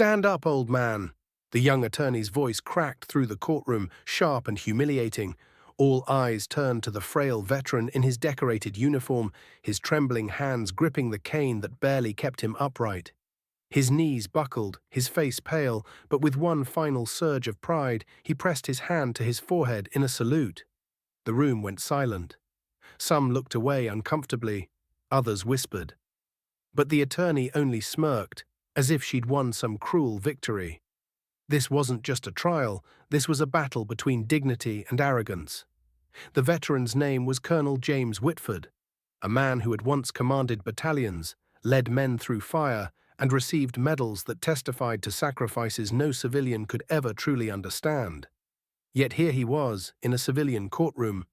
"Stand up, old man!" The young attorney's voice cracked through the courtroom, sharp and humiliating. All eyes turned to the frail veteran in his decorated uniform, his trembling hands gripping the cane that barely kept him upright. His knees buckled, his face pale, but with one final surge of pride, he pressed his hand to his forehead in a salute. The room went silent. Some looked away uncomfortably, others whispered. But the attorney only smirked, as if she'd won some cruel victory. This wasn't just a trial, this was a battle between dignity and arrogance. The veteran's name was Colonel James Whitford, a man who had once commanded battalions, led men through fire, and received medals that testified to sacrifices no civilian could ever truly understand. Yet here he was, in a civilian courtroom,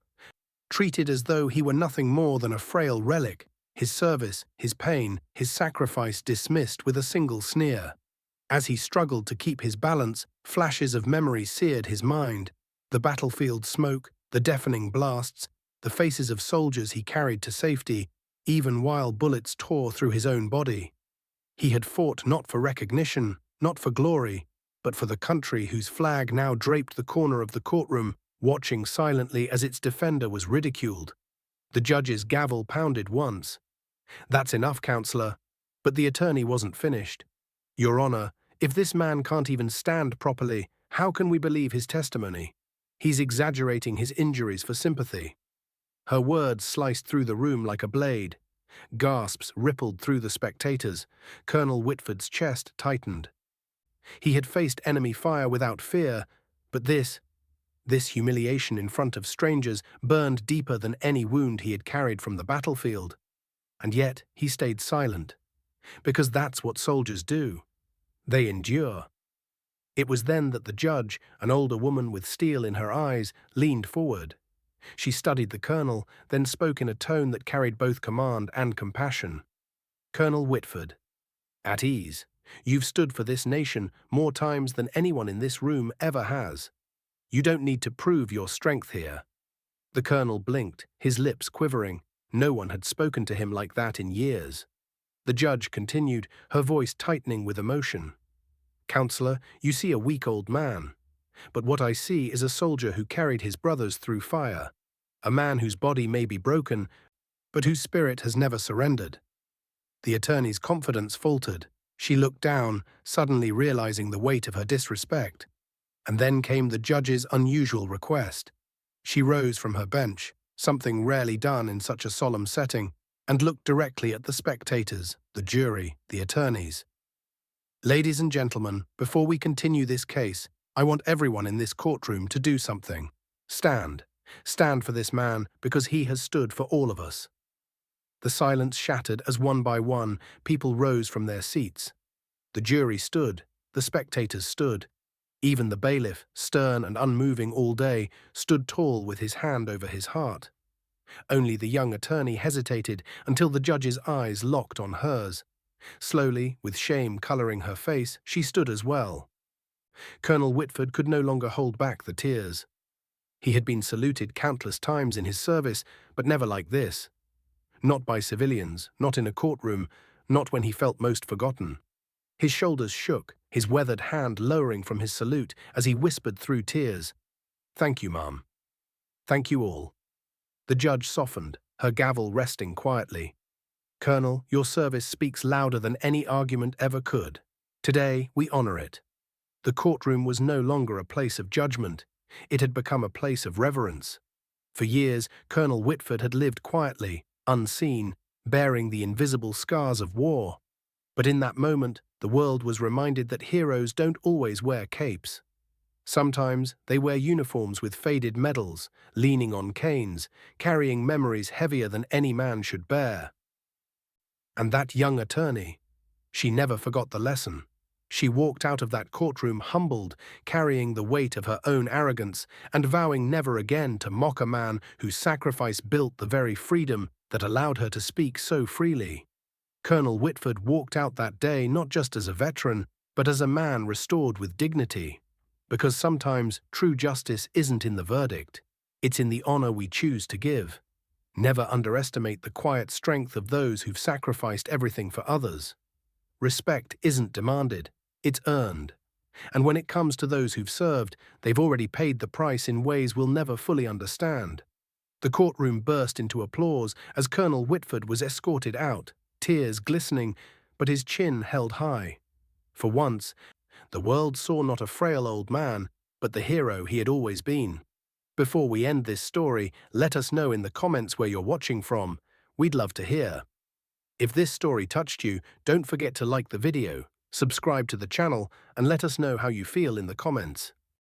treated as though he were nothing more than a frail relic, his service, his pain, his sacrifice dismissed with a single sneer. As he struggled to keep his balance, flashes of memory seared his mind. The battlefield smoke, the deafening blasts, the faces of soldiers he carried to safety, even while bullets tore through his own body. He had fought not for recognition, not for glory, but for the country whose flag now draped the corner of the courtroom, watching silently as its defender was ridiculed. The judge's gavel pounded once. "That's enough, counselor." But the attorney wasn't finished. "Your Honor, if this man can't even stand properly, how can we believe his testimony? He's exaggerating his injuries for sympathy." Her words sliced through the room like a blade. Gasps rippled through the spectators. Colonel Whitford's chest tightened. He had faced enemy fire without fear, but this humiliation in front of strangers burned deeper than any wound he had carried from the battlefield. And yet he stayed silent, because that's what soldiers do. They endure. It was then that the judge, an older woman with steel in her eyes, leaned forward. She studied the colonel, then spoke in a tone that carried both command and compassion. "Colonel Whitford, at ease. You've stood for this nation more times than anyone in this room ever has. You don't need to prove your strength here." The colonel blinked, his lips quivering. No one had spoken to him like that in years. The judge continued, her voice tightening with emotion. "Counselor, you see a weak old man. But what I see is a soldier who carried his brothers through fire. A man whose body may be broken, but whose spirit has never surrendered." The attorney's confidence faltered. She looked down, suddenly realizing the weight of her disrespect. And then came the judge's unusual request. She rose from her bench, something rarely done in such a solemn setting, and looked directly at the spectators, the jury, the attorneys. "Ladies and gentlemen, before we continue this case, I want everyone in this courtroom to do something. Stand. Stand for this man, because he has stood for all of us." The silence shattered as one by one, people rose from their seats. The jury stood, the spectators stood. Even the bailiff, stern and unmoving all day, stood tall with his hand over his heart. Only the young attorney hesitated until the judge's eyes locked on hers. Slowly, with shame coloring her face, she stood as well. Colonel Whitford could no longer hold back the tears. He had been saluted countless times in his service, but never like this. Not by civilians, not in a courtroom, not when he felt most forgotten. His shoulders shook, his weathered hand lowering from his salute as he whispered through tears, "Thank you, ma'am. Thank you all." The judge softened, her gavel resting quietly. "Colonel, your service speaks louder than any argument ever could. Today, we honor it." The courtroom was no longer a place of judgment. It had become a place of reverence. For years, Colonel Whitford had lived quietly, unseen, bearing the invisible scars of war. But in that moment, the world was reminded that heroes don't always wear capes. Sometimes they wear uniforms with faded medals, leaning on canes, carrying memories heavier than any man should bear. And that young attorney, she never forgot the lesson. She walked out of that courtroom humbled, carrying the weight of her own arrogance, and vowing never again to mock a man whose sacrifice built the very freedom that allowed her to speak so freely. Colonel Whitford walked out that day not just as a veteran, but as a man restored with dignity. Because sometimes true justice isn't in the verdict, it's in the honor we choose to give. Never underestimate the quiet strength of those who've sacrificed everything for others. Respect isn't demanded, It's earned. And when it comes to those who've served, they've already paid the price in ways we'll never fully understand. The courtroom burst into applause as Colonel Whitford was escorted out, tears glistening, but his chin held high. For once, the world saw not a frail old man, but the hero he had always been. Before we end this story, let us know in the comments where you're watching from. We'd love to hear. If this story touched you, don't forget to like the video, subscribe to the channel, and let us know how you feel in the comments.